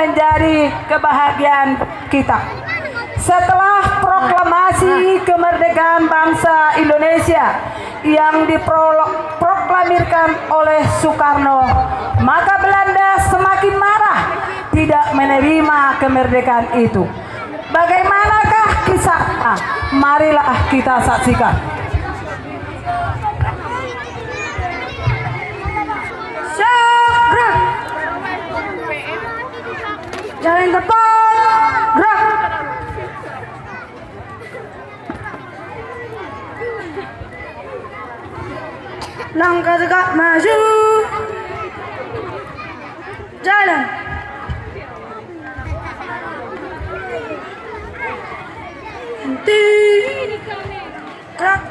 menjadi kebahagiaan kita. Setelah proklamasi kemerdekaan bangsa Indonesia yang diproklamirkan oleh Soekarno, maka Belanda semakin marah tidak menerima kemerdekaan itu. Bagaimanakah kisahnya? Marilah kita saksikan. Gerak. Jalan depan, gerak. Langkah tegak maju. Jalan. Henti. Gerak.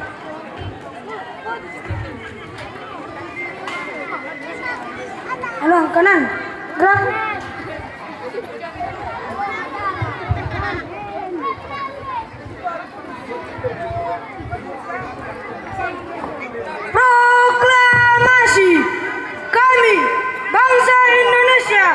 Halo, kanan. Gerak. Proklamasi kami bangsa Indonesia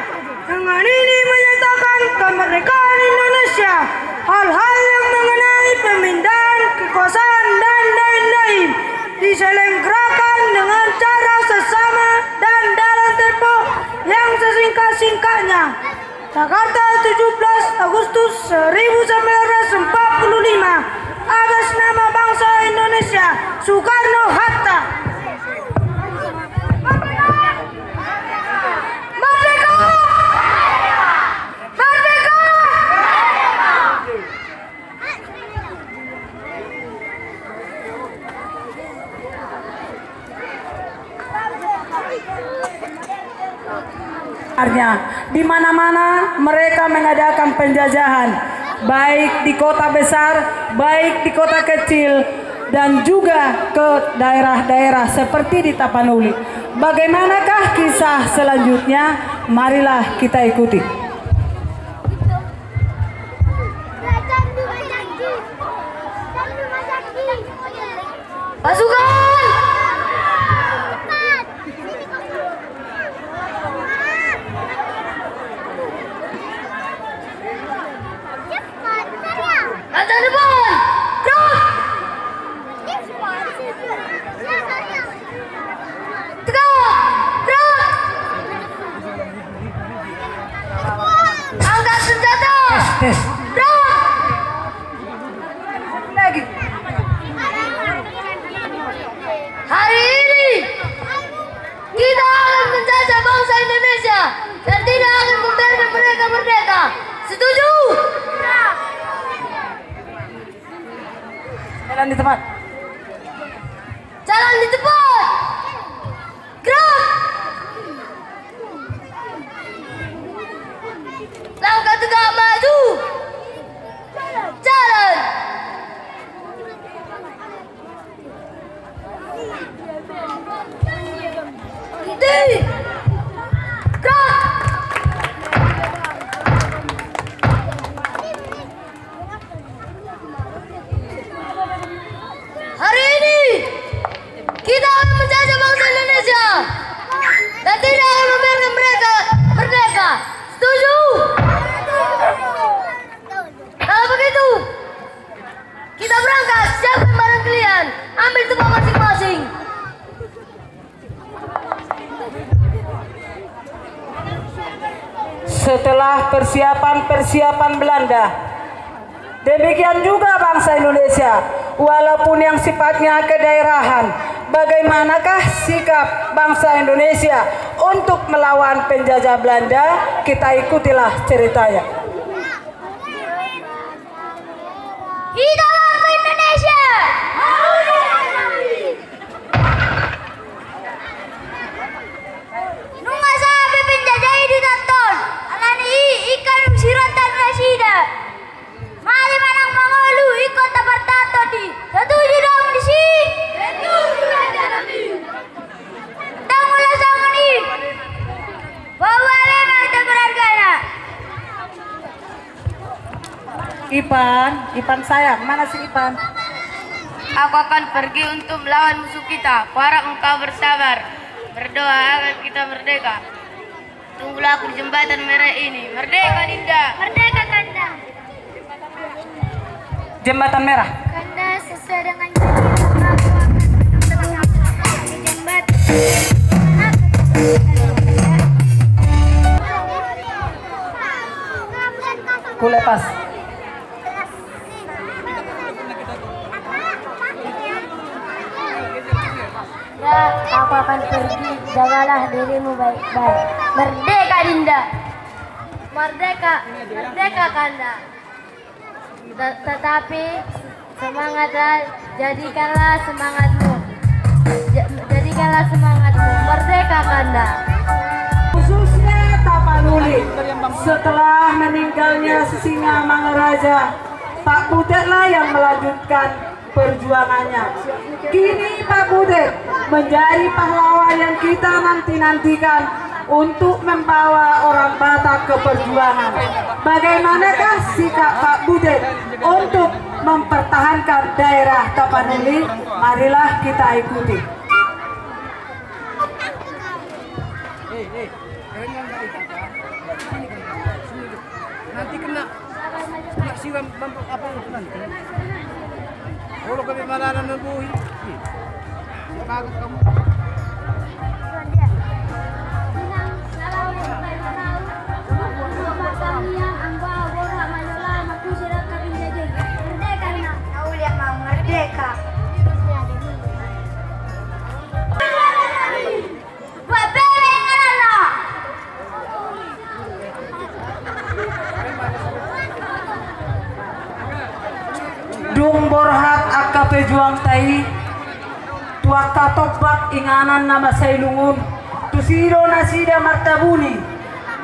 dengan ini menyatakan kemerdekaan Indonesia. Hal-hal yang mengenai pemindahan kekuasaan dan lain-lain diselenggarakan dengan cara sesama dan dalam tempo yang sesingkat-singkatnya. Jakarta 17 Agustus 1945 atas nama bangsa Indonesia, Soekarno-Hatta. Merdeka! Merdeka! Di mana-mana mereka mengadakan penjajahan, baik di kota besar, baik di kota kecil, dan juga ke daerah-daerah seperti di Tapanuli. Bagaimanakah kisah selanjutnya? Marilah kita ikuti. Pasukan! Lancar depan! Gerak! Tegak! Gerak! Angkat senjata! Gerak! Lagi. Hari ini kita akan menjajah bangsa Indonesia dan tidak akan membiarkan mereka merdeka. Setuju? Jalan di tempat. Jalan di tempat. Gerak. Langkah tegak maju. Jalan. Henti. Gerak. Hari ini kita akan menjajah bangsa Indonesia dan tidak akan membiarkan mereka merdeka. Setuju? Kalau begitu, kita berangkat. Siapkan barang kalian. Ambil tempat masing-masing. Setelah persiapan Belanda, demikian juga bangsa Indonesia, walaupun yang sifatnya kedaerahan. Bagaimanakah sikap bangsa Indonesia untuk melawan penjajah Belanda? Kita ikutilah ceritanya. Hidup Indonesia! Nunga sabi penjajah di taton, alani ikan siratan rasida. Mari manang mangolu ikut tapartato di. Setuju dong di sini. Setuju aja nanti. Tangulah sama nih. Bawa memang berharganya. Ipan sayang, mana si Ipan? Aku akan pergi untuk melawan musuh kita. Harap engkau bersabar. Berdoa agar kita merdeka. Tunggulah aku di jembatan merah ini. Merdeka Dinda. Merdeka Kanda. Jembatan merah. Kanda sesuai dengan janji aku akan di jembatan. Ku lepas. Ya, aku akan pergi. Jagalah dirimu baik-baik. Merdeka Dinda. Merdeka, merdeka Kanda. Tetapi semangatlah, jadikanlah semangatmu. Jadikanlah semangatmu. Merdeka Kanda. Khususnya Tapanuli, setelah meninggalnya Sisinga Mangaraja, Pak Butetlah yang melanjutkan perjuangannya. Kini Pak Butet menjadi pahlawan yang kita nanti-nantikan untuk membawa orang Batak ke perjuangan. Bagaimanakah sikap Pak Butet untuk mempertahankan daerah Tapanuli? Marilah kita ikuti. Nanti kena siram apa nanti. Kalau kami malanan ng buhi. Kagad kamu. Merdeka. Dung borhat akka pejuang tai tuak tatobak inganan nama sailungun tusido nasida martabuni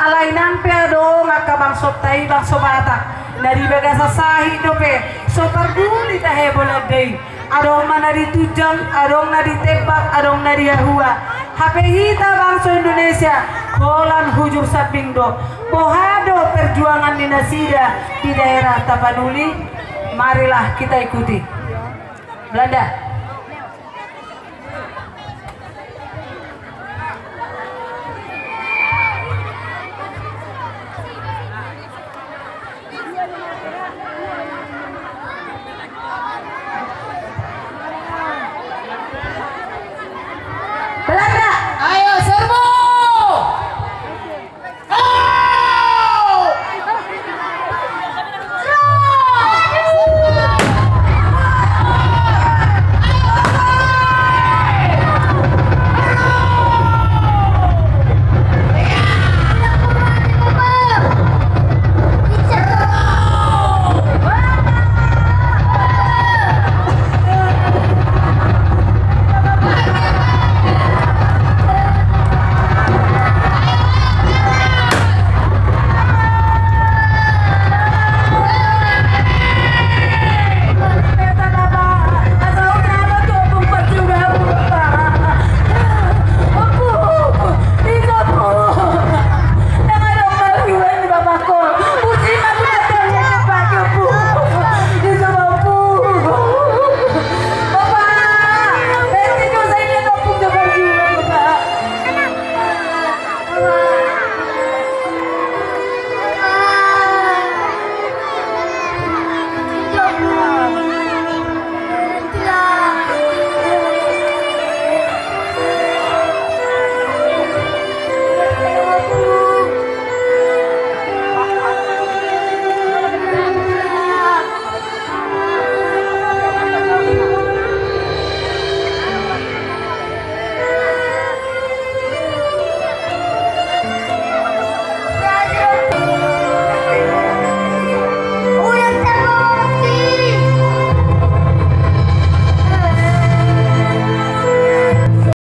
alainan pe ado ngaka bangsop tai bangso Batak dari bagasa sahi dope sopar duli tahe bola dei adong mana ditujang adong na ditebak adong na dihahua hape hita bangso Indonesia kolan hujur sapingdo bohado perjuangan di nasida di daerah Tapanuli. Marilah kita ikuti. Belanda.